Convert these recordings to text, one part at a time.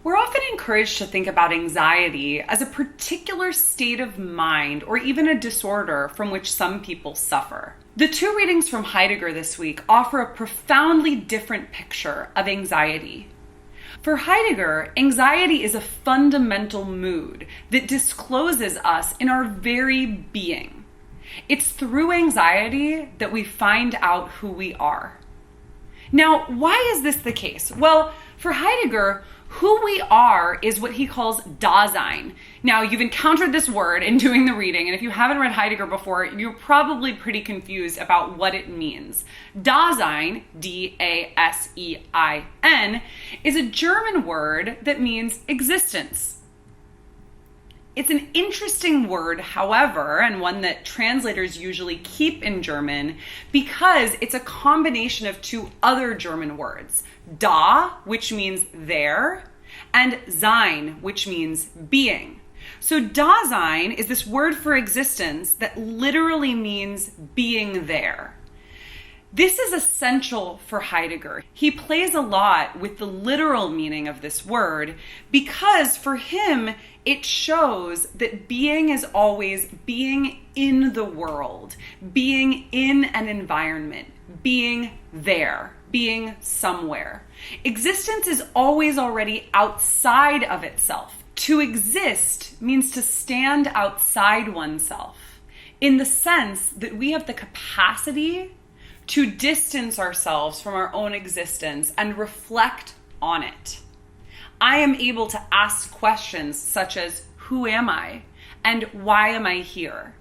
We're often encouraged to think about anxiety as a particular state of mind or even a disorder from which some people suffer. The two readings from Heidegger this week offer a profoundly different picture of anxiety. For Heidegger, anxiety is a fundamental mood that discloses us in our very being. It's through anxiety that we find out who we are. Now, why is this the case? Well, for Heidegger, who we are is what he calls Dasein. Now, you've encountered this word in doing the reading, and if you haven't read Heidegger before, you're probably pretty confused about what it means. Dasein, D-A-S-E-I-N, is a German word that means existence. It's an interesting word, however, and one that translators usually keep in German because it's a combination of two other German words, da, which means there, and sein, which means being. So Dasein is this word for existence that literally means being there. This is essential for Heidegger. He plays a lot with the literal meaning of this word because for him, it shows that being is always being in the world, being in an environment, being there, being somewhere. Existence is always already outside of itself. To exist means to stand outside oneself in the sense that we have the capacity to distance ourselves from our own existence and reflect on it. I am able to ask questions such as, who am I? And why am I here?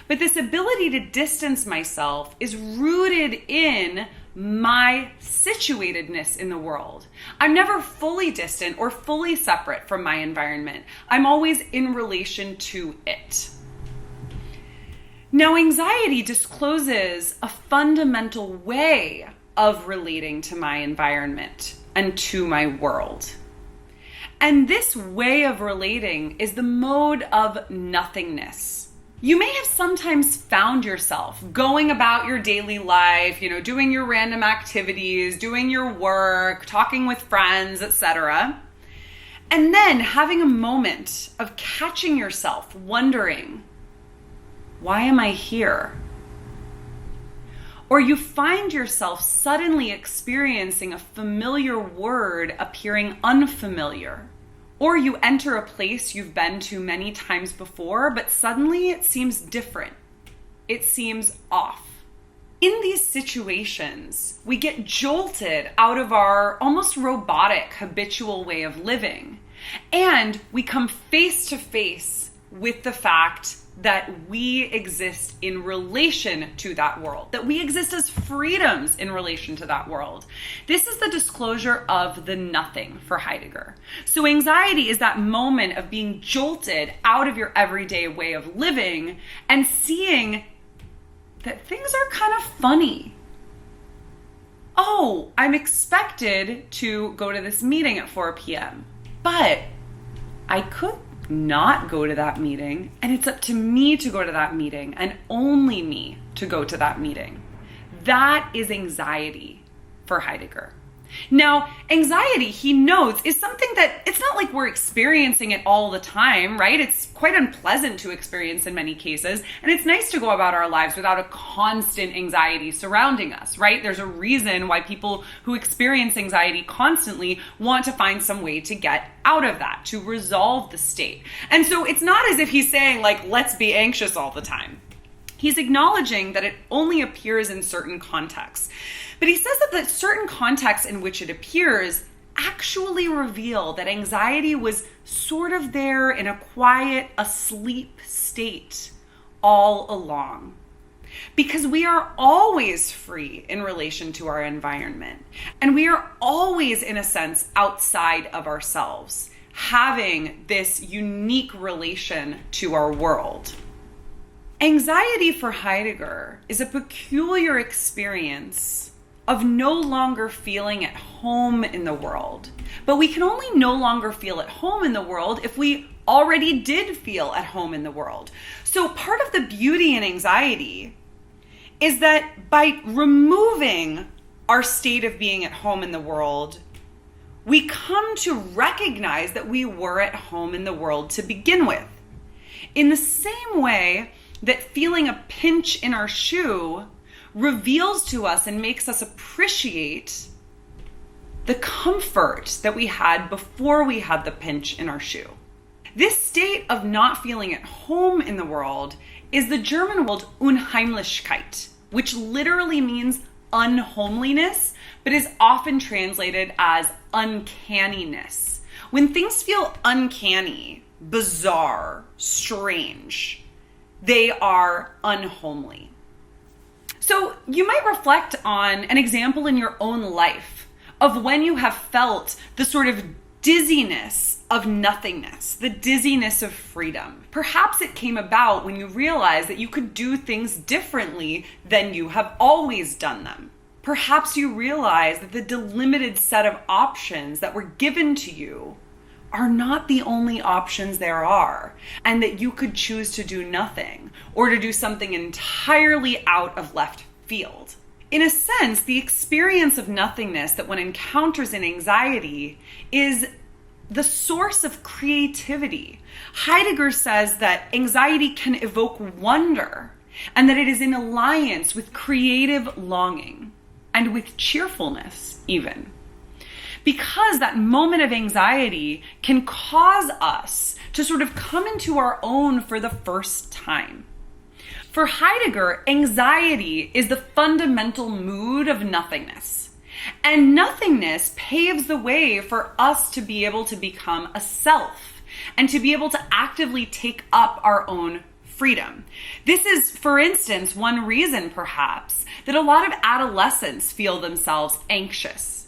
But this ability to distance myself is rooted in my situatedness in the world. I'm never fully distant or fully separate from my environment. I'm always in relation to it. Now, anxiety discloses a fundamental way of relating to my environment and to my world. And this way of relating is the mode of nothingness. You may have sometimes found yourself going about your daily life, doing your random activities, doing your work, talking with friends, etc. And then having a moment of catching yourself wondering, why am I here? Or you find yourself suddenly experiencing a familiar word appearing unfamiliar. Or you enter a place you've been to many times before, but suddenly it seems different. It seems off. In these situations, we get jolted out of our almost robotic, habitual way of living. And we come face to face with the fact that we exist in relation to that world, that we exist as freedoms in relation to that world. This is the disclosure of the nothing for Heidegger. So anxiety is that moment of being jolted out of your everyday way of living and seeing that things are kind of funny. Oh, I'm expected to go to this meeting at 4 p.m., but I could not go to that meeting, and it's up to me to go to that meeting and only me to go to that meeting. That is anxiety for Heidegger. Now, anxiety, he notes, is something that it's not like we're experiencing it all the time, right? It's quite unpleasant to experience in many cases, and it's nice to go about our lives without a constant anxiety surrounding us, right? There's a reason why people who experience anxiety constantly want to find some way to get out of that, to resolve the state. And so it's not as if he's saying, let's be anxious all the time. He's acknowledging that it only appears in certain contexts. But he says that the certain contexts in which it appears actually reveal that anxiety was sort of there in a quiet, asleep state all along. Because we are always free in relation to our environment. And we are always, in a sense, outside of ourselves, having this unique relation to our world. Anxiety for Heidegger is a peculiar experience of no longer feeling at home in the world. But we can only no longer feel at home in the world if we already did feel at home in the world. So part of the beauty in anxiety is that by removing our state of being at home in the world, we come to recognize that we were at home in the world to begin with. In the same way that feeling a pinch in our shoe reveals to us and makes us appreciate the comfort that we had before we had the pinch in our shoe. This state of not feeling at home in the world is the German word Unheimlichkeit, which literally means unhomeliness, but is often translated as uncanniness. When things feel uncanny, bizarre, strange, they are unhomely. So you might reflect on an example in your own life of when you have felt the sort of dizziness of nothingness, the dizziness of freedom. Perhaps it came about when you realized that you could do things differently than you have always done them. Perhaps you realized that the delimited set of options that were given to you are not the only options there are, and that you could choose to do nothing or to do something entirely out of left field. In a sense, the experience of nothingness that one encounters in anxiety is the source of creativity. Heidegger says that anxiety can evoke wonder, and that it is in alliance with creative longing and with cheerfulness even. Because that moment of anxiety can cause us to sort of come into our own for the first time. For Heidegger, anxiety is the fundamental mood of nothingness. And nothingness paves the way for us to be able to become a self and to be able to actively take up our own freedom. This is, for instance, one reason perhaps that a lot of adolescents feel themselves anxious,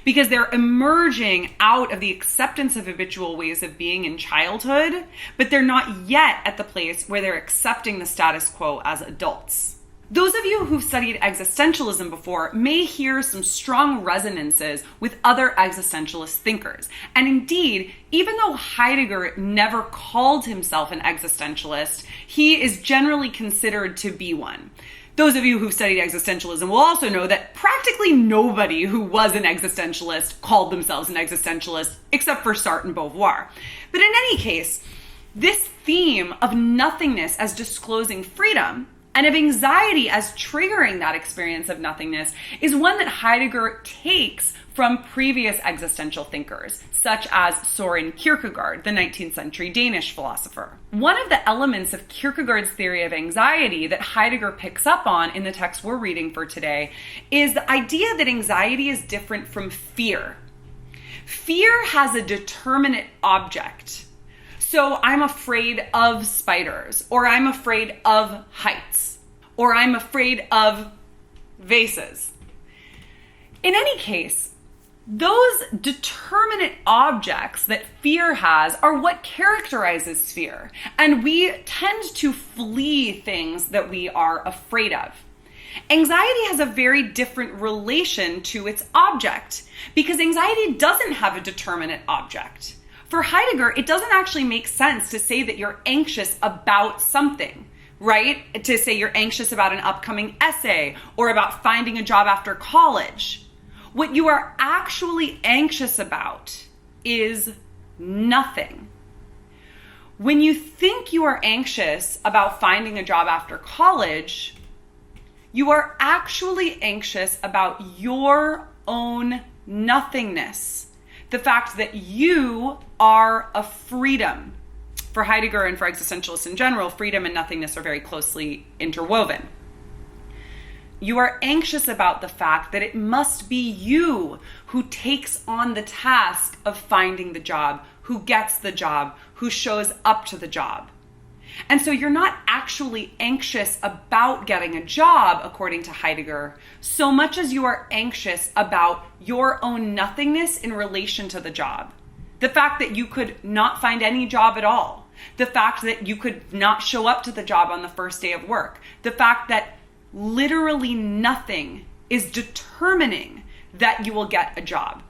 because they're emerging out of the acceptance of habitual ways of being in childhood, but they're not yet at the place where they're accepting the status quo as adults. Those of you who've studied existentialism before may hear some strong resonances with other existentialist thinkers. And indeed, even though Heidegger never called himself an existentialist, he is generally considered to be one. Those of you who've studied existentialism will also know that practically nobody who was an existentialist called themselves an existentialist, except for Sartre and Beauvoir. But in any case, this theme of nothingness as disclosing freedom and of anxiety as triggering that experience of nothingness is one that Heidegger takes from previous existential thinkers, such as Søren Kierkegaard, the 19th century Danish philosopher. One of the elements of Kierkegaard's theory of anxiety that Heidegger picks up on in the text we're reading for today is the idea that anxiety is different from fear. Fear has a determinate object. So I'm afraid of spiders, or I'm afraid of heights, or I'm afraid of vases. In any case, those determinate objects that fear has are what characterizes fear, and we tend to flee things that we are afraid of. Anxiety has a very different relation to its object, because anxiety doesn't have a determinate object. For Heidegger, it doesn't actually make sense to say that you're anxious about something, right? To say you're anxious about an upcoming essay or about finding a job after college. What you are actually anxious about is nothing. When you think you are anxious about finding a job after college, you are actually anxious about your own nothingness. The fact that you are a freedom. For Heidegger and for existentialists in general, freedom and nothingness are very closely interwoven. You are anxious about the fact that it must be you who takes on the task of finding the job, who gets the job, who shows up to the job. And so you're not actually anxious about getting a job, according to Heidegger, so much as you are anxious about your own nothingness in relation to the job. The fact that you could not find any job at all. The fact that you could not show up to the job on the first day of work. The fact that literally nothing is determining that you will get a job.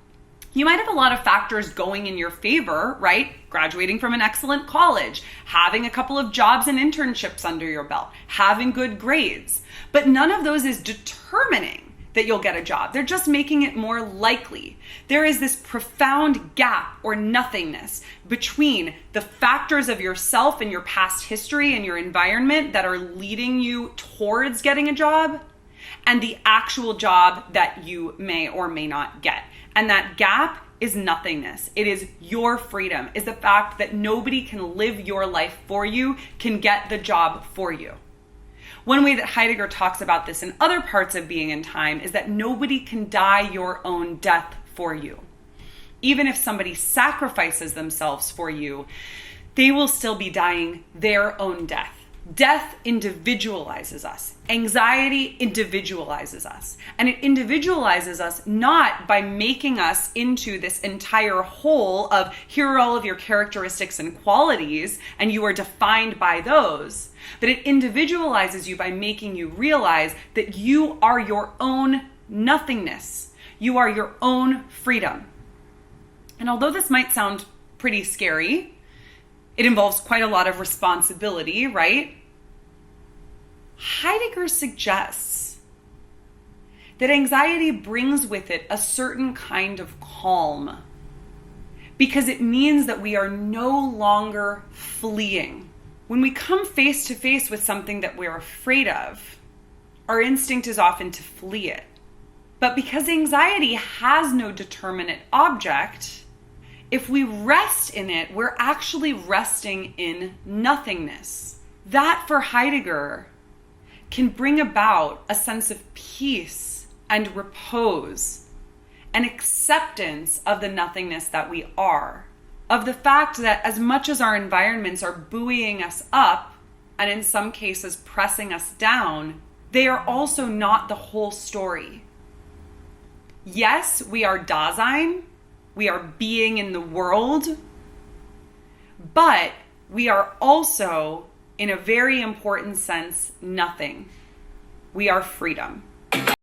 You might have a lot of factors going in your favor, right? Graduating from an excellent college, having a couple of jobs and internships under your belt, having good grades. But none of those is determining that you'll get a job. They're just making it more likely. There is this profound gap or nothingness between the factors of yourself and your past history and your environment that are leading you towards getting a job and the actual job that you may or may not get. And that gap is nothingness. It is your freedom, is the fact that nobody can live your life for you, can get the job for you. One way that Heidegger talks about this in other parts of Being and Time is that nobody can die your own death for you. Even if somebody sacrifices themselves for you, they will still be dying their own death. Death individualizes us. Anxiety individualizes us. And it individualizes us not by making us into this entire whole of here are all of your characteristics and qualities and you are defined by those, but it individualizes you by making you realize that you are your own nothingness. You are your own freedom. And although this might sound pretty scary, it involves quite a lot of responsibility, right? Heidegger suggests that anxiety brings with it a certain kind of calm because it means that we are no longer fleeing. When we come face to face with something that we're afraid of, our instinct is often to flee it. But because anxiety has no determinate object, if we rest in it, we're actually resting in nothingness. That, for Heidegger, can bring about a sense of peace and repose, an acceptance of the nothingness that we are, of the fact that as much as our environments are buoying us up, and in some cases pressing us down, they are also not the whole story. Yes, we are Dasein, we are being in the world, but we are also, in a very important sense, nothing. We are freedom.